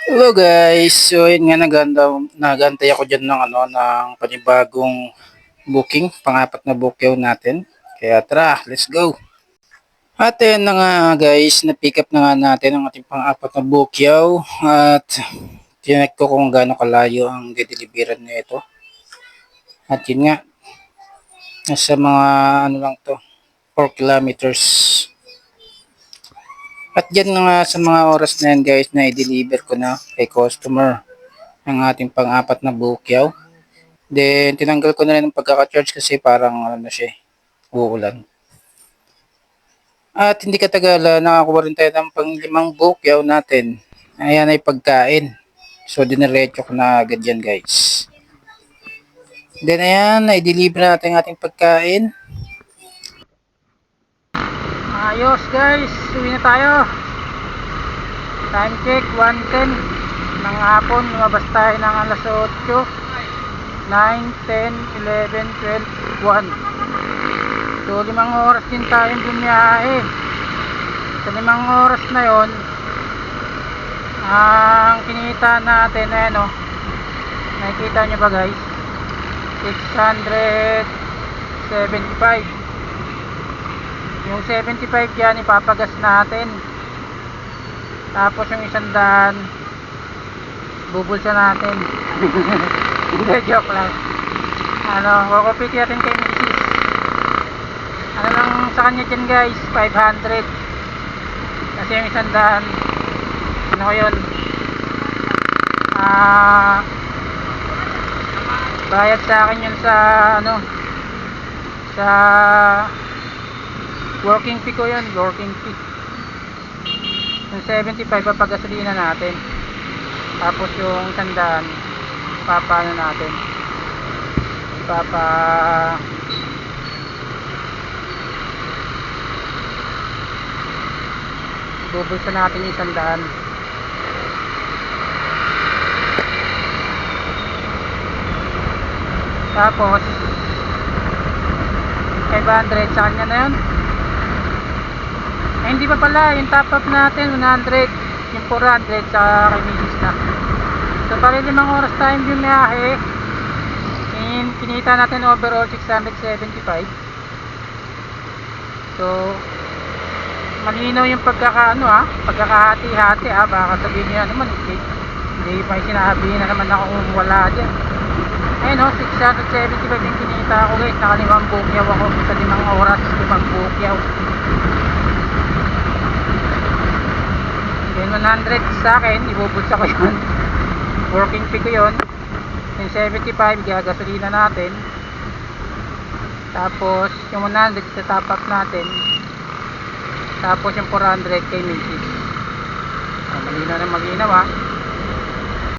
Hello guys, so yun nga nagantay ako dyan ng ng panibagong booking, pang-apat na bukyaw natin. Kaya tara, let's go. At ayun na nga guys, na-pick up na nga natin ang ating pang-apat na bukyaw at tinek ko kung gaano kalayo ang dideliveran nito. At yun nga, nasa mga lang to, 4 kilometers. At dyan na nga sa mga oras na yan guys na i-deliver ko na kay customer ang ating pang-apat na bukyaw. Then, tinanggal ko na rin ang pagkaka-charge kasi parang na siya, uulan. At hindi katagalan, nakakuha rin tayo ng pang-limang bukyaw natin. Ayan ay pagkain. So, diniretso ko na agad yan guys. Then, ayan, na-deliver natin ang ating pagkain. Ayos guys, uwi na tayo. Time check, 1:10 ng hapon. Lumabas tayo ng alas 8. 9, 10, 11, 12, 1. So 5 oras din tayong bumiyahe. Sa 5 oras na yon, ang kinita natin ay nakikita nyo ba guys, 675. Yung 75 yan ipapagas natin, tapos yung 100 bubulsa natin. Hindi, joke lang. Kukupit natin kay Mrs. Lang sa kanya dyan guys, 500. Kasi yung 100 ko yun, bayad sa akin yun sa sa working fee ko yun, working fee. Yung 75 papagasolina natin, tapos yung 100 natin, bubulsa natin yung 100. Tapos 500 sa kanya na yun. Hindi pa pala, yung top up natin 100, yung 400 sa kay Mrs. na. So pala 5 oras tayong bumiyahe, kinita natin overall 675. So malinaw yung pagkakahati-hati baka sabihin niya naman hindi pa sinabi na naman ako kung wala dyan. Ayun 675 yung kinita ko guys, naka 5 bukyaw ako sa 5 oras, 5 bukyaw. Yung 100 sa akin, ibubulsa ko yun, working fee ko yun. Yung 75 gagasolina natin, tapos yung 100 sa top up natin, tapos yung 400 kay Mrs. Malinaw na malinaw